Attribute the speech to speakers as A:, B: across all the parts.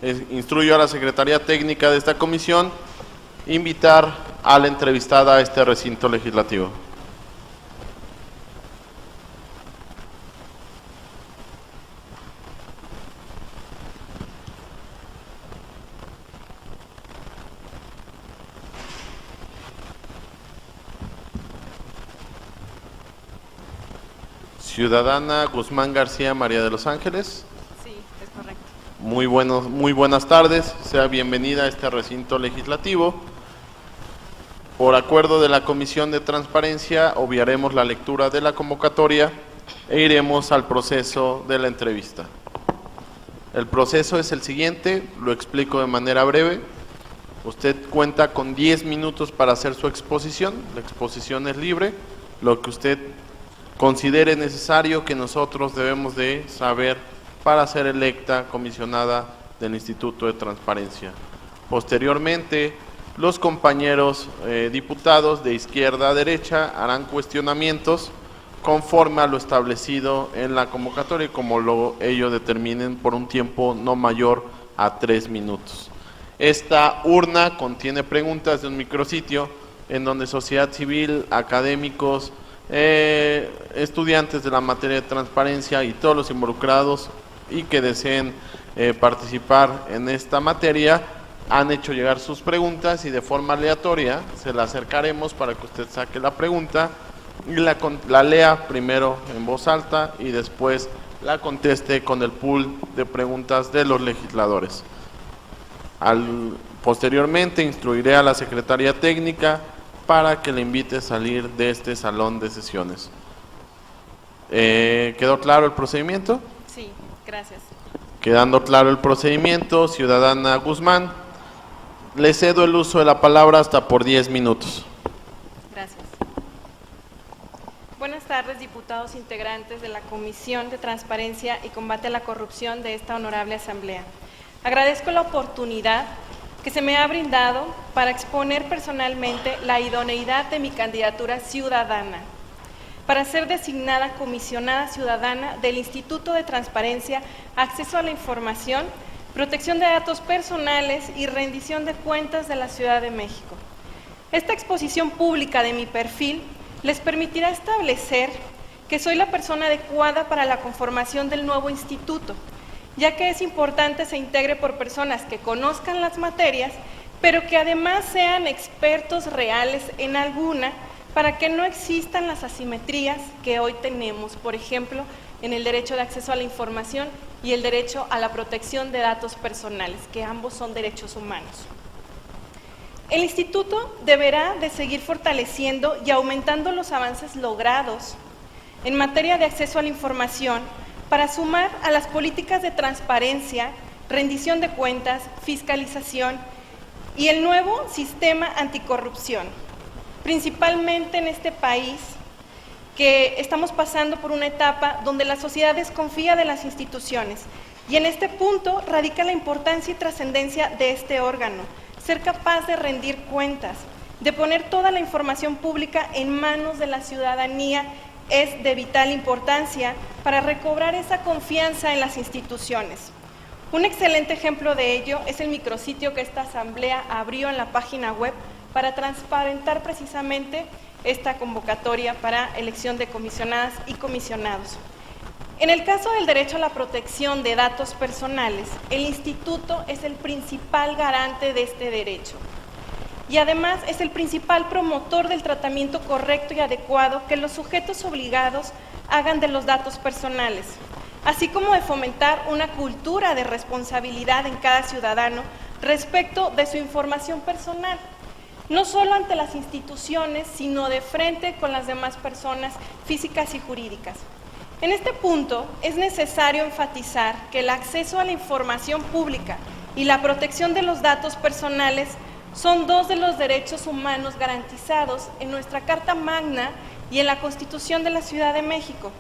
A: Instruyo a la Secretaría Técnica de esta comisión invitar a la entrevistada a este recinto legislativo. Ciudadana Guzmán García María de los Ángeles.
B: Sí, es correcto.
A: Muy buenas tardes, sea bienvenida a este recinto legislativo. Por acuerdo de la Comisión de Transparencia, obviaremos la lectura de la convocatoria e iremos al proceso de la entrevista. El proceso es el siguiente, lo explico de manera breve. Usted cuenta con 10 minutos para hacer su exposición, la exposición es libre, lo que usted considere necesario que nosotros debemos de saber para ser electa comisionada del Instituto de Transparencia. Posteriormente, los compañeros diputados de izquierda a derecha harán cuestionamientos conforme a lo establecido en la convocatoria, como ellos determinen por un tiempo no mayor a 3 minutos. Esta urna contiene preguntas de un micrositio en donde sociedad civil, académicos, estudiantes de la materia de transparencia y todos los involucrados y que deseen participar en esta materia han hecho llegar sus preguntas y de forma aleatoria se la acercaremos para que usted saque la pregunta y la lea primero en voz alta y después la conteste con el pool de preguntas de los legisladores. Posteriormente instruiré a la Secretaría Técnica para que le invite a salir de este salón de sesiones. ¿Quedó claro el procedimiento?
B: Sí, gracias.
A: Quedando claro el procedimiento, ciudadana Guzmán, le cedo el uso de la palabra hasta por 10 minutos.
B: Gracias. Buenas tardes, diputados integrantes de la Comisión de Transparencia y Combate a la Corrupción de esta honorable Asamblea. Agradezco la oportunidad que se me ha brindado para exponer personalmente la idoneidad de mi candidatura ciudadana para ser designada comisionada ciudadana del Instituto de Transparencia, Acceso a la Información, Protección de Datos Personales y Rendición de Cuentas de la Ciudad de México. Esta exposición pública de mi perfil les permitirá establecer que soy la persona adecuada para la conformación del nuevo instituto, ya que es importante se integre por personas que conozcan las materias, pero que además sean expertos reales en alguna, para que no existan las asimetrías que hoy tenemos, por ejemplo, en el derecho de acceso a la información y el derecho a la protección de datos personales, que ambos son derechos humanos. El instituto deberá de seguir fortaleciendo y aumentando los avances logrados en materia de acceso a la información, para sumar a las políticas de transparencia, rendición de cuentas, fiscalización y el nuevo sistema anticorrupción, principalmente en este país que estamos pasando por una etapa donde la sociedad desconfía de las instituciones y en este punto radica la importancia y trascendencia de este órgano, ser capaz de rendir cuentas, de poner toda la información pública en manos de la ciudadanía es de vital importancia para recobrar esa confianza en las instituciones. Un excelente ejemplo de ello es el micrositio que esta Asamblea abrió en la página web para transparentar precisamente esta convocatoria para elección de comisionadas y comisionados. En el caso del derecho a la protección de datos personales, el instituto es el principal garante de este derecho. Y además es el principal promotor del tratamiento correcto y adecuado que los sujetos obligados hagan de los datos personales, así como de fomentar una cultura de responsabilidad en cada ciudadano respecto de su información personal, no solo ante las instituciones, sino de frente con las demás personas físicas y jurídicas. En este punto es necesario enfatizar que el acceso a la información pública y la protección de los datos personales son dos de los derechos humanos garantizados en nuestra Carta Magna y en la Constitución de la Ciudad de México.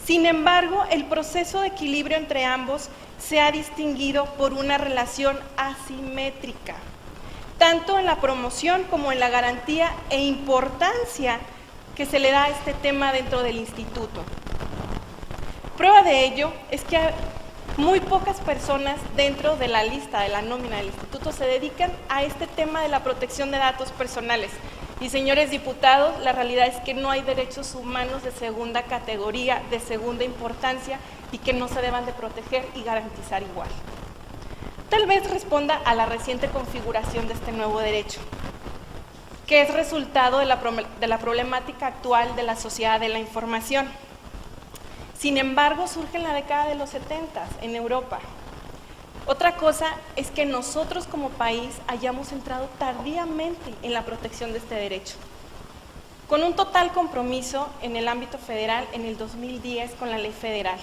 B: Sin embargo, el proceso de equilibrio entre ambos se ha distinguido por una relación asimétrica, tanto en la promoción como en la garantía e importancia que se le da a este tema dentro del instituto. Prueba de ello es que Muy pocas personas dentro de la lista, de la nómina del instituto, se dedican a este tema de la protección de datos personales. Y señores diputados, la realidad es que no hay derechos humanos de segunda categoría, de segunda importancia, y que no se deban de proteger y garantizar igual. Tal vez responda a la reciente configuración de este nuevo derecho, que es resultado de la problemática actual de la sociedad de la información. Sin embargo, surge en la década de los 70 en Europa. Otra cosa es que nosotros como país hayamos entrado tardíamente en la protección de este derecho. Con un total compromiso en el ámbito federal en el 2010 con la ley federal.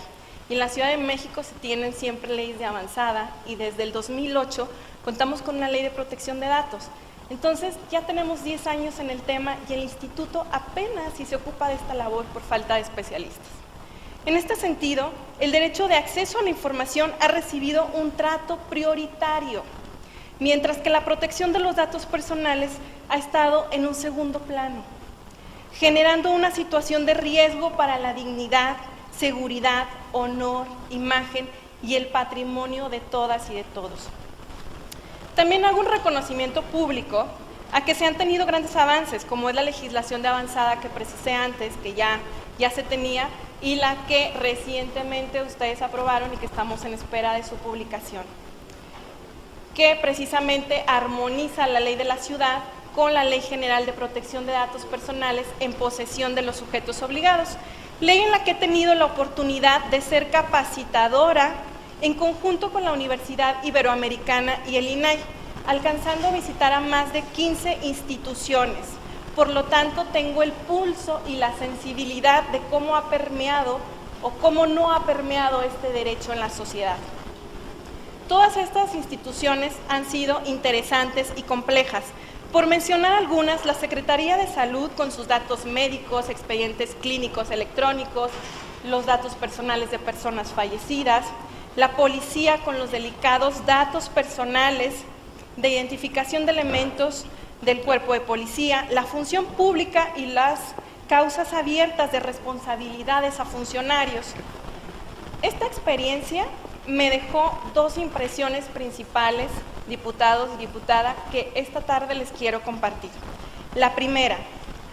B: Y en la Ciudad de México se tienen siempre leyes de avanzada y desde el 2008 contamos con una ley de protección de datos. Entonces ya tenemos 10 años en el tema y el instituto apenas si se ocupa de esta labor por falta de especialistas. En este sentido, el derecho de acceso a la información ha recibido un trato prioritario, mientras que la protección de los datos personales ha estado en un segundo plano, generando una situación de riesgo para la dignidad, seguridad, honor, imagen y el patrimonio de todas y de todos. También hago un reconocimiento público a que se han tenido grandes avances, como es la legislación de avanzada que precisé antes, que ya se tenía, y la que recientemente ustedes aprobaron y que estamos en espera de su publicación, que precisamente armoniza la ley de la ciudad con la Ley General de Protección de Datos Personales en posesión de los sujetos obligados, ley en la que he tenido la oportunidad de ser capacitadora en conjunto con la Universidad Iberoamericana y el INAI, alcanzando a visitar a más de 15 instituciones. Por lo tanto, tengo el pulso y la sensibilidad de cómo ha permeado o cómo no ha permeado este derecho en la sociedad. Todas estas instituciones han sido interesantes y complejas. Por mencionar algunas, la Secretaría de Salud con sus datos médicos, expedientes clínicos electrónicos, los datos personales de personas fallecidas, la policía con los delicados datos personales de identificación de elementos del cuerpo de policía, la función pública y las causas abiertas de responsabilidades a funcionarios. Esta experiencia me dejó dos impresiones principales, diputados y diputada, que esta tarde les quiero compartir. La primera,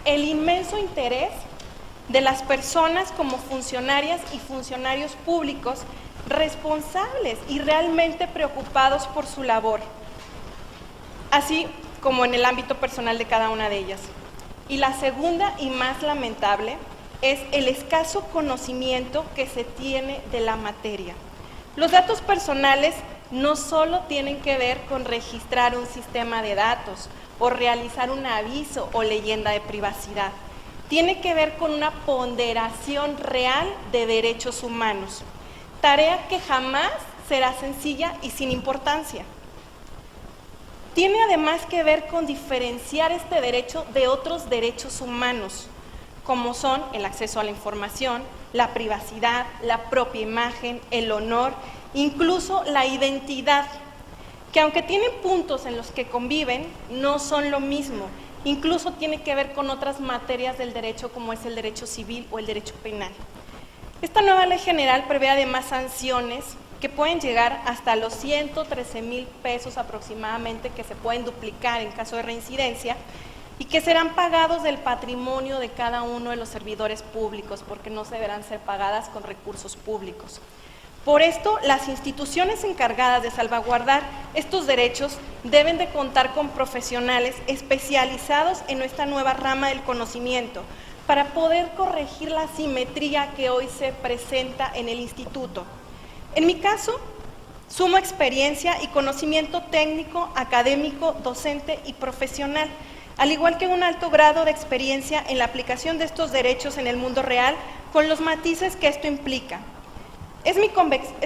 B: el inmenso interés de las personas como funcionarias y funcionarios públicos responsables y realmente preocupados por su labor, así como en el ámbito personal de cada una de ellas. Y la segunda y más lamentable es el escaso conocimiento que se tiene de la materia. Los datos personales no solo tienen que ver con registrar un sistema de datos o realizar un aviso o leyenda de privacidad. Tiene que ver con una ponderación real de derechos humanos, tarea que jamás será sencilla y sin importancia. Tiene además que ver con diferenciar este derecho de otros derechos humanos, como son el acceso a la información, la privacidad, la propia imagen, el honor, incluso la identidad, que aunque tienen puntos en los que conviven, no son lo mismo. Incluso tiene que ver con otras materias del derecho, como es el derecho civil o el derecho penal. Esta nueva ley general prevé además sanciones que pueden llegar hasta los 113,000 pesos aproximadamente, que se pueden duplicar en caso de reincidencia y que serán pagados del patrimonio de cada uno de los servidores públicos, porque no se deberán ser pagadas con recursos públicos. Por esto, las instituciones encargadas de salvaguardar estos derechos deben de contar con profesionales especializados en esta nueva rama del conocimiento para poder corregir la asimetría que hoy se presenta en el instituto. En mi caso, sumo experiencia y conocimiento técnico, académico, docente y profesional, al igual que un alto grado de experiencia en la aplicación de estos derechos en el mundo real, con los matices que esto implica. Es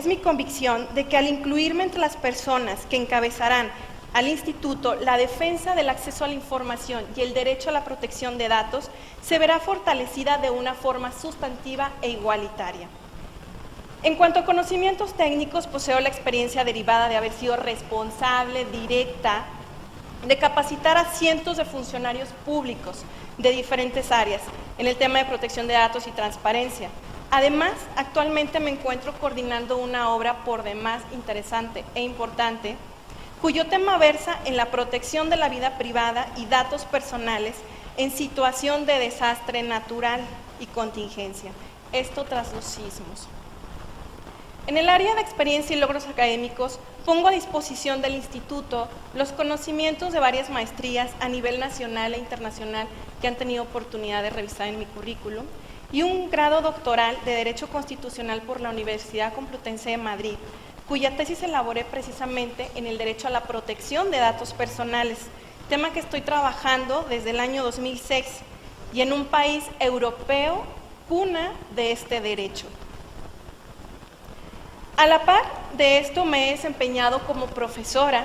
B: mi convicción de que al incluirme entre las personas que encabezarán al instituto la defensa del acceso a la información y el derecho a la protección de datos, se verá fortalecida de una forma sustantiva e igualitaria. En cuanto a conocimientos técnicos, poseo la experiencia derivada de haber sido responsable directa de capacitar a cientos de funcionarios públicos de diferentes áreas en el tema de protección de datos y transparencia, Además, actualmente me encuentro coordinando una obra por demás interesante e importante, cuyo tema versa en la protección de la vida privada y datos personales en situación de desastre natural y contingencia, esto tras los sismos. En el área de experiencia y logros académicos, pongo a disposición del Instituto los conocimientos de varias maestrías a nivel nacional e internacional que han tenido oportunidad de revisar en mi currículum, y un grado doctoral de Derecho Constitucional por la Universidad Complutense de Madrid, cuya tesis elaboré precisamente en el derecho a la protección de datos personales, tema que estoy trabajando desde el año 2006, y en un país europeo, cuna de este derecho. A la par de esto me he desempeñado como profesora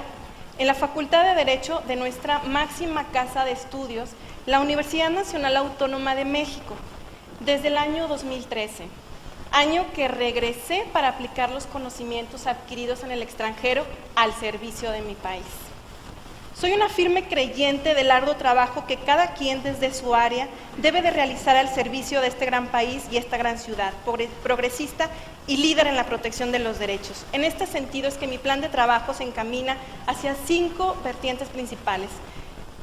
B: en la Facultad de Derecho de nuestra máxima casa de estudios, la Universidad Nacional Autónoma de México, desde el año 2013, año que regresé para aplicar los conocimientos adquiridos en el extranjero al servicio de mi país. Soy una firme creyente del arduo trabajo que cada quien desde su área debe de realizar al servicio de este gran país y esta gran ciudad, progresista y líder en la protección de los derechos. En este sentido es que mi plan de trabajo se encamina hacia 5 vertientes principales.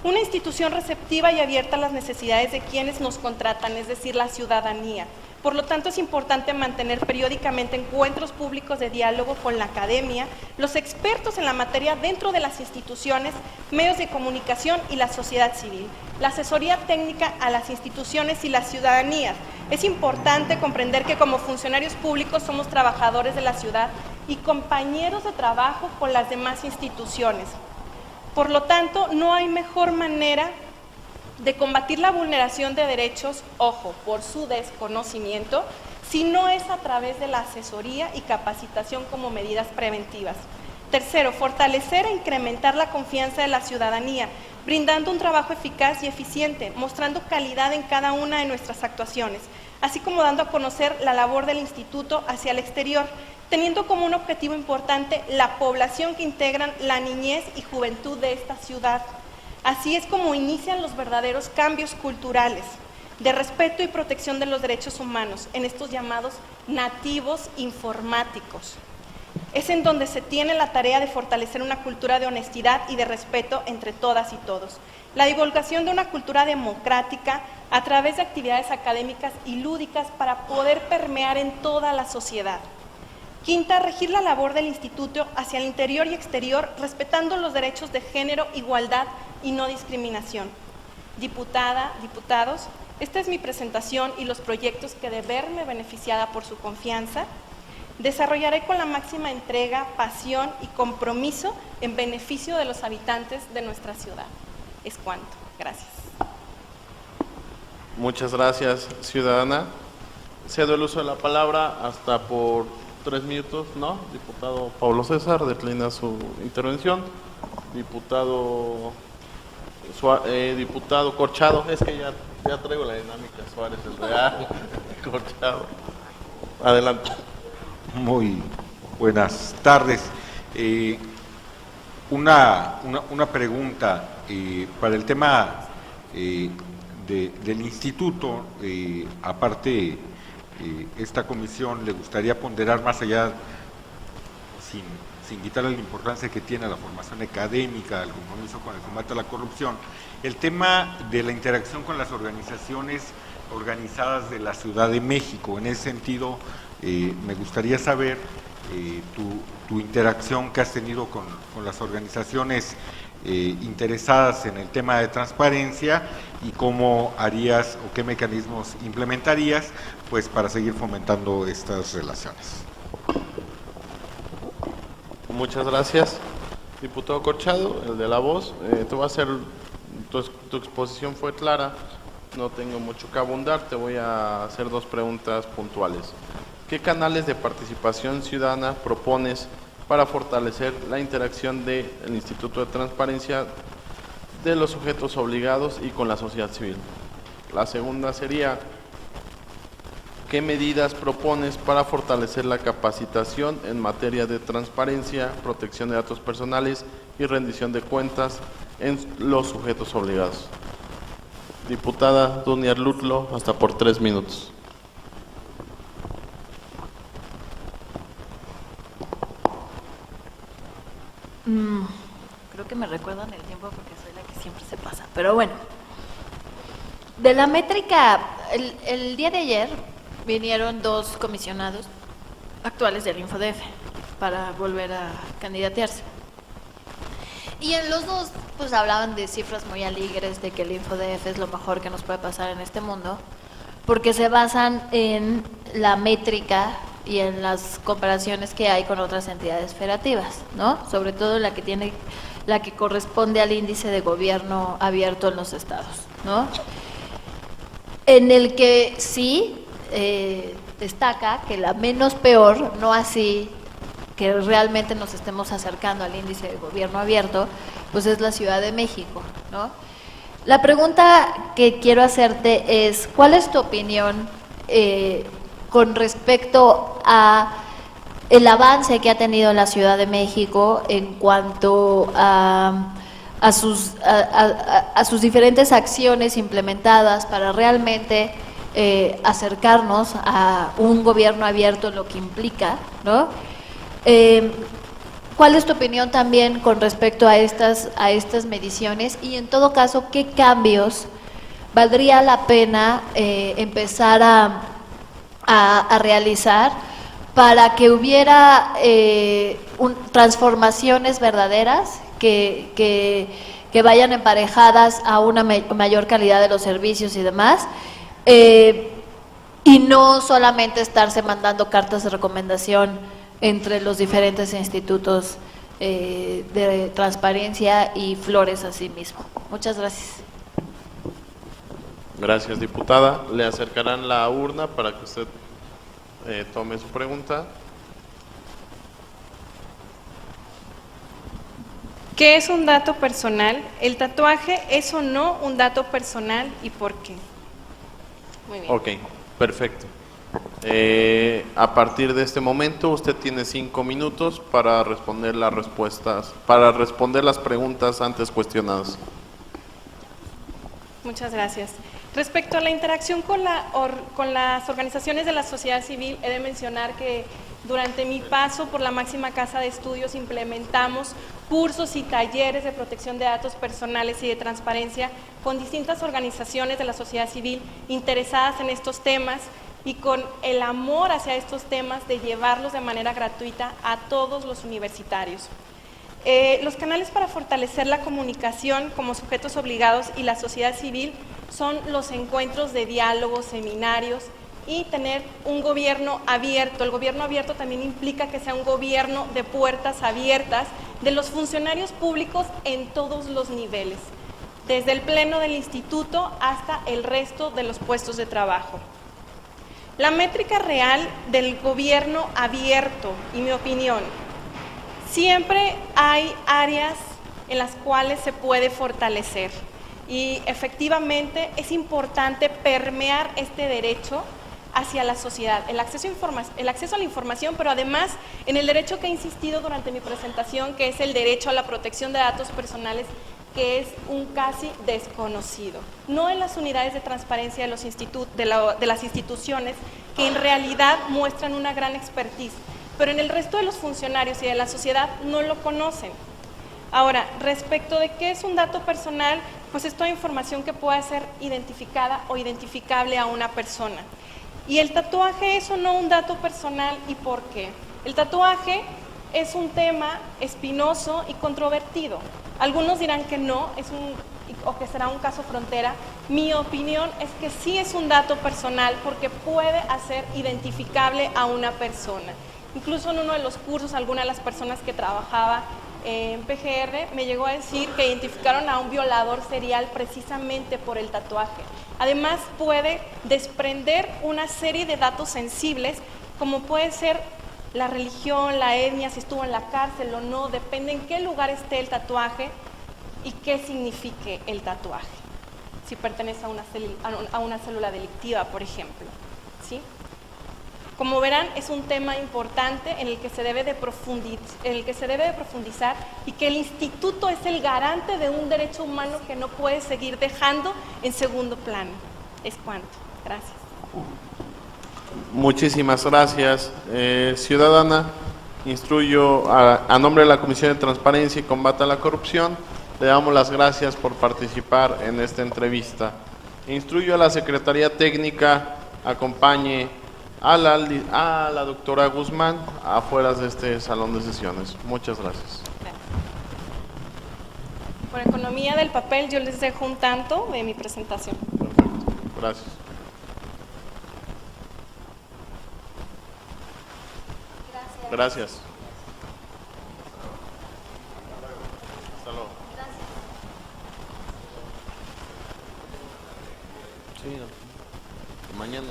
B: Una institución receptiva y abierta a las necesidades de quienes nos contratan, es decir, la ciudadanía. Por lo tanto, es importante mantener periódicamente encuentros públicos de diálogo con la academia, los expertos en la materia dentro de las instituciones, medios de comunicación y la sociedad civil. La asesoría técnica a las instituciones y las ciudadanías. Es importante comprender que como funcionarios públicos somos trabajadores de la ciudad y compañeros de trabajo con las demás instituciones. Por lo tanto, no hay mejor manera de combatir la vulneración de derechos, ojo, por su desconocimiento, si no es a través de la asesoría y capacitación como medidas preventivas. Tercero, fortalecer e incrementar la confianza de la ciudadanía, brindando un trabajo eficaz y eficiente, mostrando calidad en cada una de nuestras actuaciones, así como dando a conocer la labor del Instituto hacia el exterior, teniendo como un objetivo importante la población que integran la niñez y juventud de esta ciudad. Así es como inician los verdaderos cambios culturales de respeto y protección de los derechos humanos en estos llamados nativos informáticos. Es en donde se tiene la tarea de fortalecer una cultura de honestidad y de respeto entre todas y todos. La divulgación de una cultura democrática a través de actividades académicas y lúdicas para poder permear en toda la sociedad. Quinta, regir la labor del Instituto hacia el interior y exterior, respetando los derechos de género, igualdad y no discriminación. Diputada, diputados, esta es mi presentación y los proyectos que de verme beneficiada por su confianza, desarrollaré con la máxima entrega, pasión y compromiso en beneficio de los habitantes de nuestra ciudad. Es cuanto. Gracias.
A: Muchas gracias, ciudadana. Cedo el uso de la palabra hasta por 3 minutos, ¿no? Diputado Pablo César, declina su intervención. Diputado Corchado, es que ya traigo la dinámica Suárez, el Real, Corchado. Adelante.
C: Muy buenas tardes. Una pregunta para el tema del instituto. Aparte, esta comisión le gustaría ponderar más allá, sin quitarle la importancia que tiene a la formación académica, el compromiso con el combate a la corrupción, el tema de la interacción con las organizaciones organizadas de la Ciudad de México. En ese sentido, me gustaría saber tu interacción que has tenido con las organizaciones interesadas en el tema de transparencia y cómo harías o qué mecanismos implementarías pues para seguir fomentando estas relaciones.
A: Muchas gracias, diputado Corchado, el de la voz. Tu exposición fue clara, no tengo mucho que abundar, te voy a hacer 2 preguntas puntuales. ¿Qué canales de participación ciudadana propones para fortalecer la interacción del Instituto de Transparencia de los sujetos obligados y con la sociedad civil? La segunda sería, ¿qué medidas propones para fortalecer la capacitación en materia de transparencia, protección de datos personales y rendición de cuentas en los sujetos obligados? Diputada Dunia Lutlo, hasta por 3 minutos.
D: Creo que me recuerdan el tiempo porque soy la que siempre se pasa. Pero bueno, de la métrica, el día de ayer vinieron 2 comisionados actuales del InfoDF para volver a candidatearse. Y en los dos, pues hablaban de cifras muy alegres, de que el InfoDF es lo mejor que nos puede pasar en este mundo, porque se basan en la métrica y en las comparaciones que hay con otras entidades federativas, ¿no? Sobre todo la que corresponde al índice de gobierno abierto en los estados, ¿no? En el que sí destaca que la menos peor, no así que realmente nos estemos acercando al índice de gobierno abierto, pues es la Ciudad de México, ¿no? La pregunta que quiero hacerte es, ¿cuál es tu opinión con respecto a el avance que ha tenido la Ciudad de México en cuanto a sus diferentes acciones implementadas para realmente acercarnos a un gobierno abierto, lo que implica, ¿no? ¿Cuál es tu opinión también con respecto a estas mediciones? Y en todo caso, ¿qué cambios valdría la pena empezar a realizar para que hubiera transformaciones verdaderas que vayan emparejadas a una mayor calidad de los servicios y demás? Y no solamente estarse mandando cartas de recomendación entre los diferentes institutos de transparencia y flores a sí mismo. Muchas gracias.
A: Gracias, diputada. Le acercarán la urna para que usted tome su pregunta.
B: ¿Qué es un dato personal? ¿El tatuaje es o no un dato personal y por qué? Muy bien.
A: Ok, perfecto. A partir de este momento usted tiene 5 minutos para responder las respuestas, para responder las preguntas antes cuestionadas.
B: Muchas gracias. Respecto a la interacción con las organizaciones de la sociedad civil, he de mencionar que durante mi paso por la máxima casa de estudios implementamos cursos y talleres de protección de datos personales y de transparencia con distintas organizaciones de la sociedad civil interesadas en estos temas y con el amor hacia estos temas de llevarlos de manera gratuita a todos los universitarios. Los canales para fortalecer la comunicación como sujetos obligados y la sociedad civil son los encuentros de diálogo, seminarios y tener un gobierno abierto. El gobierno abierto también implica que sea un gobierno de puertas abiertas de los funcionarios públicos en todos los niveles, desde el pleno del instituto hasta el resto de los puestos de trabajo. La métrica real del gobierno abierto, y mi opinión, siempre hay áreas en las cuales se puede fortalecer y efectivamente es importante permear este derecho hacia la sociedad, el acceso a la información, pero además en el derecho que he insistido durante mi presentación, que es el derecho a la protección de datos personales, que es un casi desconocido. No en las unidades de transparencia de las instituciones, que en realidad muestran una gran expertise, pero en el resto de los funcionarios y de la sociedad no lo conocen. Ahora, respecto de qué es un dato personal, pues es toda información que pueda ser identificada o identificable a una persona. ¿Y el tatuaje es o no un dato personal y por qué? El tatuaje es un tema espinoso y controvertido. Algunos dirán que no, o que será un caso frontera. Mi opinión es que sí es un dato personal porque puede hacer identificable a una persona. Incluso en uno de los cursos, alguna de las personas que trabajaba en PGR me llegó a decir que identificaron a un violador serial precisamente por el tatuaje. Además, puede desprender una serie de datos sensibles, como puede ser la religión, la etnia, si estuvo en la cárcel o no, depende en qué lugar esté el tatuaje y qué signifique el tatuaje. Si pertenece a una célula delictiva, por ejemplo, ¿sí? Como verán, es un tema importante en el que se debe de profundizar y que el instituto es el garante de un derecho humano que no puede seguir dejando en segundo plano. Es cuanto. Gracias.
A: Muchísimas gracias. Ciudadana, Instruyo a nombre de la Comisión de Transparencia y Combate a la Corrupción, le damos las gracias por participar en esta entrevista. Instruyo a la Secretaría Técnica acompañe a la doctora Guzmán afuera de este salón de sesiones. Muchas gracias.
B: Por economía del papel, yo les dejo un tanto de mi presentación.
A: Perfecto. Gracias. Gracias. Hasta luego. Sí, mañana.